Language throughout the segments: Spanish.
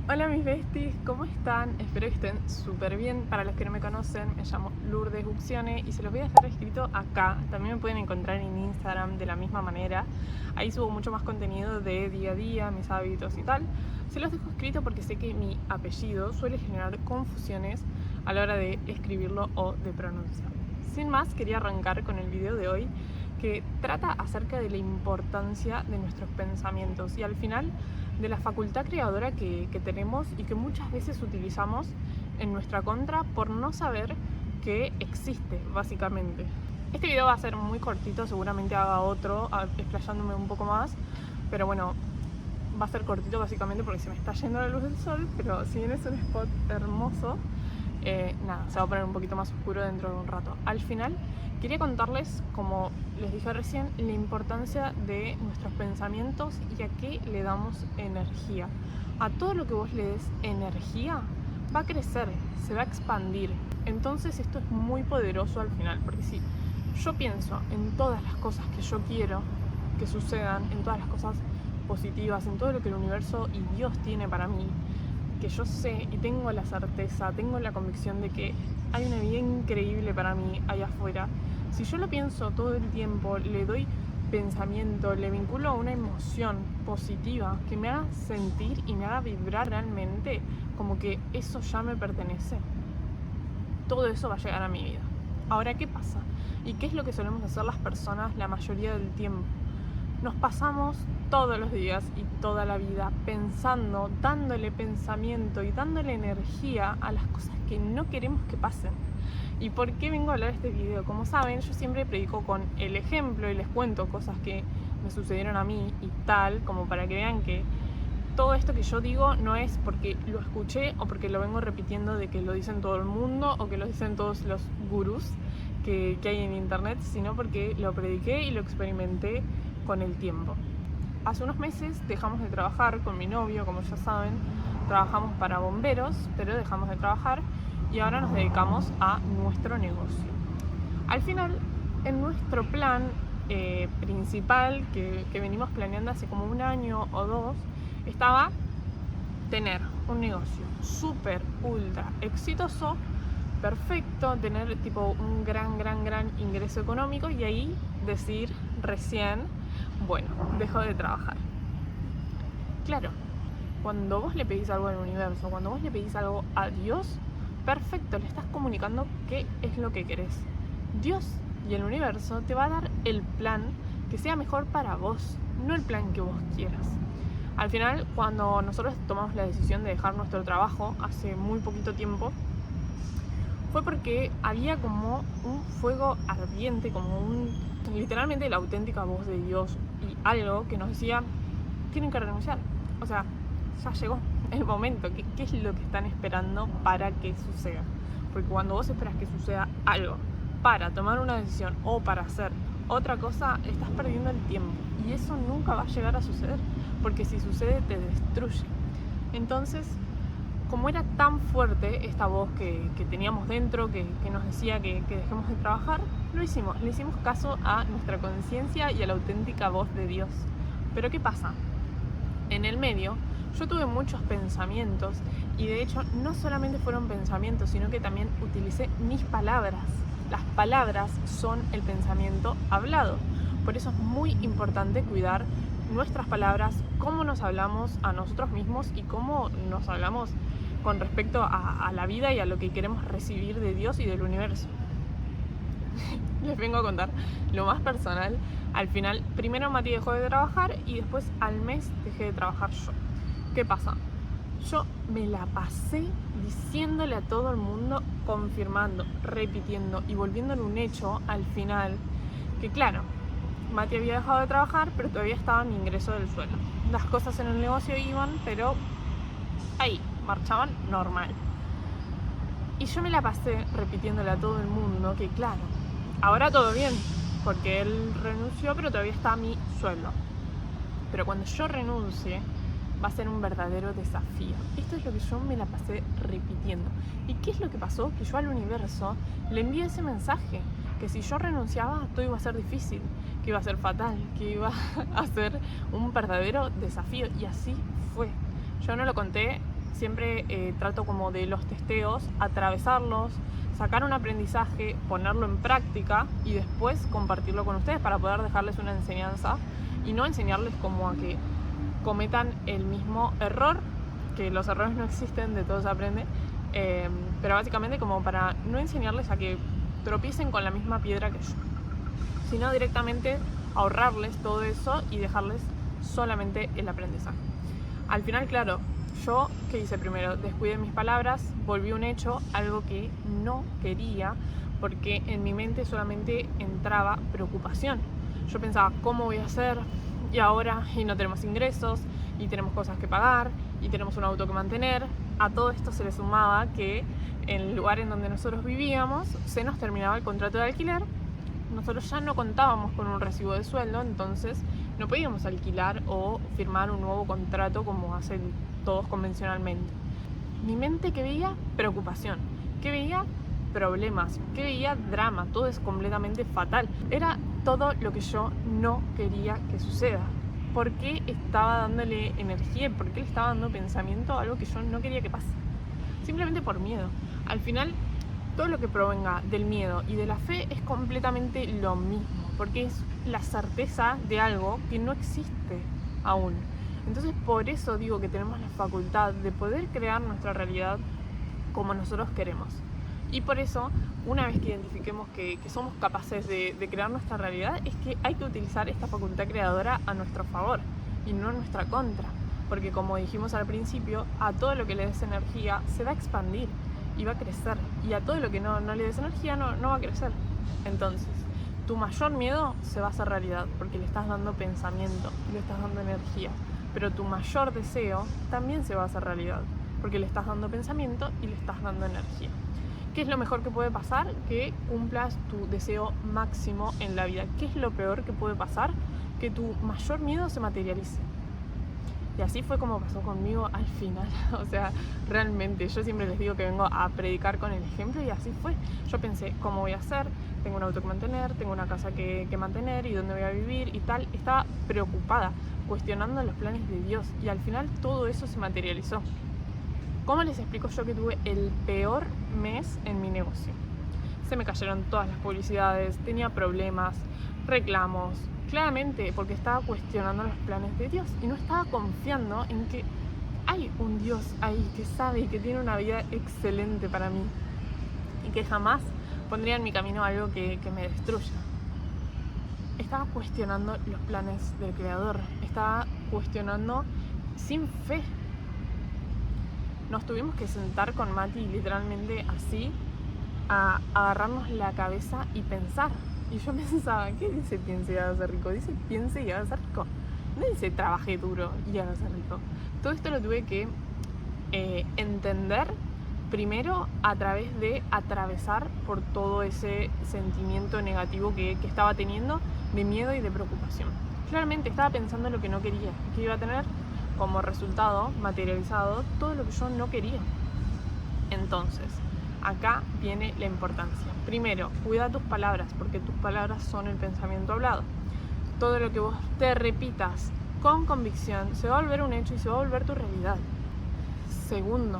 Hola mis besties, ¿cómo están? Espero que estén súper bien. Para los que no me conocen, me llamo Lourdes Guccione y se los voy a dejar escrito acá. También me pueden encontrar en Instagram de la misma manera. Ahí subo mucho más contenido de día a día, mis hábitos y tal. Se los dejo escrito porque sé que mi apellido suele generar confusiones a la hora de escribirlo o de pronunciarlo. Sin más, quería arrancar con el video de hoy que trata acerca de la importancia de nuestros pensamientos y al final de la facultad creadora que tenemos y que muchas veces utilizamos en nuestra contra por no saber que existe, básicamente. Este video va a ser muy cortito, seguramente haga otro explayándome un poco más, pero bueno, va a ser cortito básicamente porque se me está yendo la luz del sol, pero si bien es un spot hermoso, nada, se va a poner un poquito más oscuro dentro de un rato. Al final, quería contarles, como les dije recién, la importancia de nuestros pensamientos y a qué le damos energía. A todo lo que vos le des energía, va a crecer, se va a expandir. Entonces esto es muy poderoso al final, porque si yo pienso en todas las cosas que yo quiero que sucedan, en todas las cosas positivas, en todo lo que el universo y Dios tiene para mí, que yo sé y tengo la certeza, tengo la convicción de que hay una vida increíble para mí allá afuera. Si yo lo pienso todo el tiempo, le doy pensamiento, le vinculo a una emoción positiva que me haga sentir y me haga vibrar realmente como que eso ya me pertenece, todo eso va a llegar a mi vida. Ahora, ¿qué pasa? ¿Y qué es lo que solemos hacer las personas la mayoría del tiempo? Nos pasamos todos los días y toda la vida pensando, dándole pensamiento y dándole energía a las cosas que no queremos que pasen. ¿Y por qué vengo a hablar de este video? Como saben, yo siempre predico con el ejemplo y les cuento cosas que me sucedieron a mí y tal, como para que vean que todo esto que yo digo no es porque lo escuché o porque lo vengo repitiendo de que lo dicen todo el mundo o que lo dicen todos los gurús que hay en internet, sino porque lo prediqué y lo experimenté con el tiempo. Hace unos meses dejamos de trabajar con mi novio, como ya saben, trabajamos para bomberos, pero dejamos de trabajar y ahora nos dedicamos a nuestro negocio. Al final, en nuestro plan principal que venimos planeando hace como un año o dos, estaba tener un negocio súper, ultra exitoso, perfecto, tener tipo un gran ingreso económico y ahí decir recién, bueno, dejo de trabajar. Claro, cuando vos le pedís algo al universo, cuando vos le pedís algo a Dios, perfecto, le estás comunicando qué es lo que querés. Dios y el universo te va a dar el plan que sea mejor para vos, no el plan que vos quieras. Al final, cuando nosotros tomamos la decisión de dejar nuestro trabajo hace muy poquito tiempo, fue porque había como un fuego ardiente, literalmente la auténtica voz de Dios y algo que nos decía, tienen que renunciar. O sea, ya llegó el momento. ¿Qué es lo que están esperando para que suceda? Porque cuando vos esperas que suceda algo para tomar una decisión o para hacer otra cosa, estás perdiendo el tiempo. Y eso nunca va a llegar a suceder, porque si sucede te destruye. Entonces, como era tan fuerte esta voz que teníamos dentro, que nos decía que dejemos de trabajar, lo hicimos. Le hicimos caso a nuestra conciencia y a la auténtica voz de Dios. Pero ¿qué pasa? En el medio, yo tuve muchos pensamientos y de hecho no solamente fueron pensamientos, sino que también utilicé mis palabras. Las palabras son el pensamiento hablado. Por eso es muy importante cuidar nuestras palabras, cómo nos hablamos a nosotros mismos y cómo nos hablamos con respecto a la vida y a lo que queremos recibir de Dios y del universo. Les vengo a contar lo más personal. Al final, primero Mati dejó de trabajar y después al mes dejé de trabajar yo. ¿Qué pasa? Yo me la pasé diciéndole a todo el mundo, confirmando, repitiendo y volviéndole un hecho al final, que claro, Mati había dejado de trabajar, pero todavía estaba mi ingreso del sueldo. Las cosas en el negocio iban, pero ahí, marchaban normal. Y yo me la pasé repitiéndole a todo el mundo que claro, ahora todo bien, porque él renunció, pero todavía está mi sueldo. Pero cuando yo renuncie, va a ser un verdadero desafío. Esto es lo que yo me la pasé repitiendo. ¿Y qué es lo que pasó? Que yo al universo le envié ese mensaje, que si yo renunciaba, todo iba a ser difícil, que iba a ser fatal, que iba a ser un verdadero desafío. Y así fue. Yo no lo conté siempre trato como de los testeos, atravesarlos, sacar un aprendizaje, ponerlo en práctica y después compartirlo con ustedes para poder dejarles una enseñanza y no enseñarles como a que cometan el mismo error, que los errores no existen, de todo se aprende, pero básicamente como para no enseñarles a que tropiecen con la misma piedra que yo, sino directamente ahorrarles todo eso y dejarles solamente el aprendizaje. Al final, claro, yo, ¿qué hice primero? Descuidé mis palabras, volví un hecho, algo que no quería, porque en mi mente solamente entraba preocupación. Yo pensaba, ¿cómo voy a hacer? Y ahora, y no tenemos ingresos, y tenemos cosas que pagar, y tenemos un auto que mantener. A todo esto se le sumaba que en el lugar en donde nosotros vivíamos se nos terminaba el contrato de alquiler. Nosotros ya no contábamos con un recibo de sueldo, entonces no podíamos alquilar o firmar un nuevo contrato como hacen todos convencionalmente. Mi mente, ¿qué veía? Preocupación. ¿Qué veía? Problemas. ¿Qué veía? Drama. Todo es completamente fatal. Era todo lo que yo no quería que suceda. ¿Por qué estaba dándole energía? ¿Por qué le estaba dando pensamiento a algo que yo no quería que pase? Simplemente por miedo. Al final, todo lo que provenga del miedo y de la fe es completamente lo mismo, porque es la certeza de algo que no existe aún. Entonces, por eso digo que tenemos la facultad de poder crear nuestra realidad como nosotros queremos. Y por eso, una vez que identifiquemos que somos capaces de crear nuestra realidad, es que hay que utilizar esta facultad creadora a nuestro favor y no a nuestra contra. Porque como dijimos al principio, a todo lo que le des energía se va a expandir y va a crecer. Y a todo lo que no le des energía no va a crecer. Entonces, tu mayor miedo se va a hacer realidad porque le estás dando pensamiento y le estás dando energía. Pero tu mayor deseo también se va a hacer realidad porque le estás dando pensamiento y le estás dando energía. ¿Qué es lo mejor que puede pasar? Que cumplas tu deseo máximo en la vida. ¿Qué es lo peor que puede pasar? Que tu mayor miedo se materialice. Y así fue como pasó conmigo al final. O sea, realmente, yo siempre les digo que vengo a predicar con el ejemplo y así fue. Yo pensé, ¿cómo voy a hacer? Tengo un auto que mantener, tengo una casa que mantener y dónde voy a vivir y tal. Estaba preocupada, cuestionando los planes de Dios y al final todo eso se materializó. ¿Cómo les explico yo que tuve el peor mes en mi negocio? Se me cayeron todas las publicidades, tenía problemas, reclamos, claramente porque estaba cuestionando los planes de Dios y no estaba confiando en que hay un Dios ahí que sabe y que tiene una vida excelente para mí y que jamás pondría en mi camino algo que me destruya. Estaba cuestionando los planes del Creador, estaba cuestionando sin fe. Nos tuvimos que sentar con Mati literalmente así, a agarrarnos la cabeza y pensar. Y yo pensaba, ¿qué dice piense y hágase rico? Dice piense y hágase rico. No dice trabaje duro y hágase rico. Todo esto lo tuve que entender primero a través de atravesar por todo ese sentimiento negativo que estaba teniendo de miedo y de preocupación. Claramente estaba pensando en lo que no quería, que iba a tener como resultado materializado todo lo que yo no quería. Entonces, acá viene la importancia. Primero, cuida tus palabras, porque tus palabras son el pensamiento hablado. Todo lo que vos te repitas con convicción se va a volver un hecho y se va a volver tu realidad. Segundo,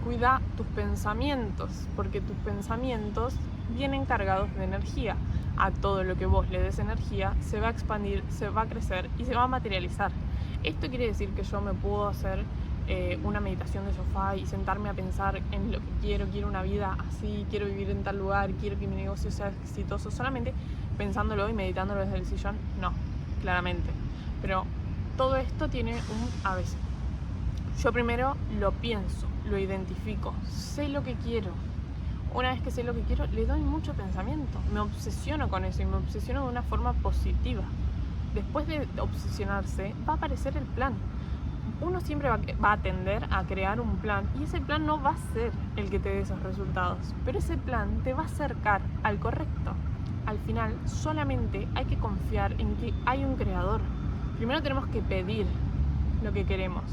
cuida tus pensamientos, porque tus pensamientos vienen cargados de energía. A todo lo que vos le des energía se va a expandir, se va a crecer y se va a materializar. Esto quiere decir que yo me puedo hacer una meditación de sofá y sentarme a pensar en lo que quiero una vida así, quiero vivir en tal lugar, quiero que mi negocio sea exitoso, solamente pensándolo y meditándolo desde el sillón. No, claramente. Pero todo esto tiene un ABC. Yo primero lo pienso, lo identifico, sé lo que quiero. Una vez que sé lo que quiero, le doy mucho pensamiento, me obsesiono con eso y me obsesiono de una forma positiva. Después de obsesionarse, va a aparecer el plan. Uno siempre va a tender a crear un plan y ese plan no va a ser el que te dé esos resultados, pero ese plan te va a acercar al correcto. Al final, solamente hay que confiar en que hay un creador. Primero tenemos que pedir lo que queremos,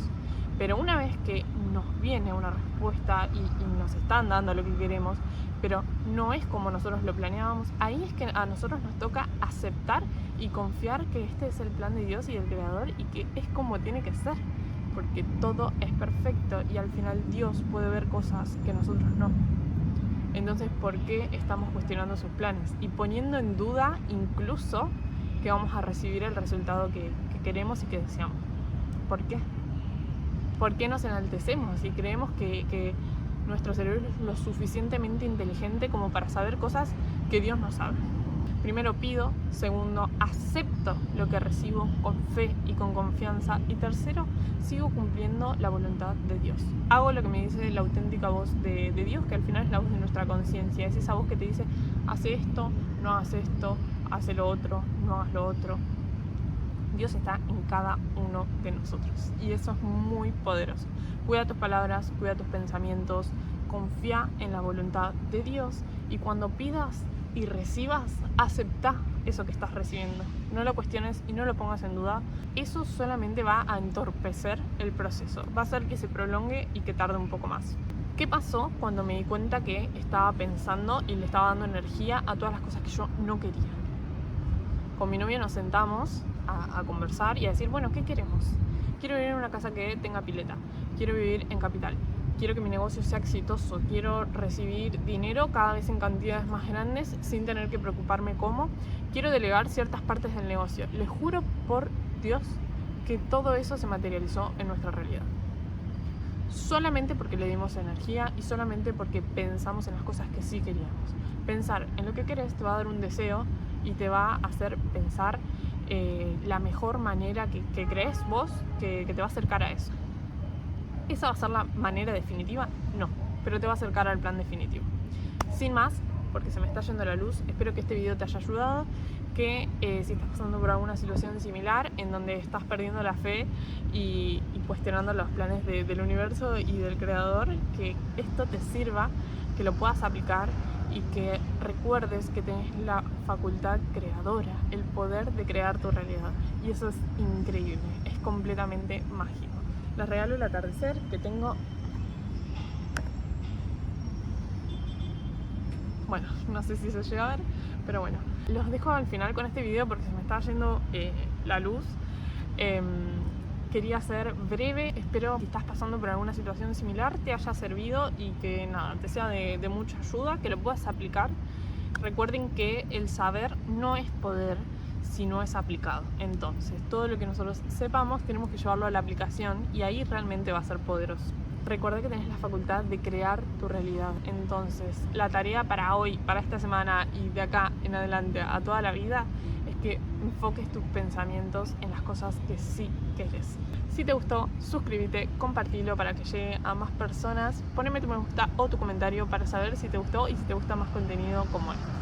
pero una vez que nos viene una respuesta y nos están dando lo que queremos, pero no es como nosotros lo planeábamos, ahí es que a nosotros nos toca aceptar y confiar que este es el plan de Dios y del Creador y que es como tiene que ser. porque todo es perfecto y al final Dios puede ver cosas que nosotros no. Entonces, ¿por qué estamos cuestionando sus planes y poniendo en duda incluso que vamos a recibir el resultado que queremos y que deseamos? ¿Por qué? ¿Por qué nos enaltecemos y creemos que nuestro cerebro es lo suficientemente inteligente como para saber cosas que Dios no sabe? Primero pido, segundo acepto lo que recibo con fe y con confianza y tercero sigo cumpliendo la voluntad de Dios. Hago lo que me dice la auténtica voz de Dios, que al final es la voz de nuestra conciencia, es esa voz que te dice hace esto, no hace esto, hace lo otro, no hagas lo otro. Dios está en cada uno de nosotros y eso es muy poderoso. Cuida tus palabras, cuida tus pensamientos, confía en la voluntad de Dios y cuando pidas y recibas, acepta eso que estás recibiendo. No lo cuestiones y no lo pongas en duda. Eso solamente va a entorpecer el proceso, va a hacer que se prolongue y que tarde un poco más. ¿Qué pasó cuando me di cuenta que estaba pensando y le estaba dando energía a todas las cosas que yo no quería? Con mi novia nos sentamos a conversar y a decir, bueno, ¿qué queremos? Quiero vivir en una casa que tenga pileta, quiero vivir en capital, quiero que mi negocio sea exitoso, quiero recibir dinero cada vez en cantidades más grandes sin tener que preocuparme cómo, quiero delegar ciertas partes del negocio. Les juro por Dios que todo eso se materializó en nuestra realidad. Solamente porque le dimos energía y solamente porque pensamos en las cosas que sí queríamos. Pensar en lo que querés te va a dar un deseo y te va a hacer pensar la mejor manera que crees vos que te va a acercar a eso. ¿Esa va a ser la manera definitiva? No, pero te va a acercar al plan definitivo. Sin más, porque se me está yendo la luz, espero que este video te haya ayudado, que si estás pasando por alguna situación similar en donde estás perdiendo la fe y cuestionando los planes del universo y del creador, que esto te sirva, que lo puedas aplicar y que recuerdes que tenés la facultad creadora, el poder de crear tu realidad. Y eso es increíble, es completamente mágico. Les regalo el atardecer que tengo. Bueno, no sé si se llega a ver, pero bueno. Los dejo al final con este video porque se me está yendo la luz. Quería ser breve, espero que si estás pasando por alguna situación similar te haya servido y que nada, te sea de mucha ayuda, que lo puedas aplicar. Recuerden que el saber no es poder si no es aplicado. Entonces, todo lo que nosotros sepamos tenemos que llevarlo a la aplicación y ahí realmente va a ser poderoso. Recuerda que tenés la facultad de crear tu realidad. Entonces, la tarea para hoy, para esta semana y de acá en adelante a toda la vida es que enfoques tus pensamientos en las cosas que sí querés. Si te gustó, suscríbete, compartilo para que llegue a más personas. Poneme tu me gusta o tu comentario para saber si te gustó y si te gusta más contenido como este.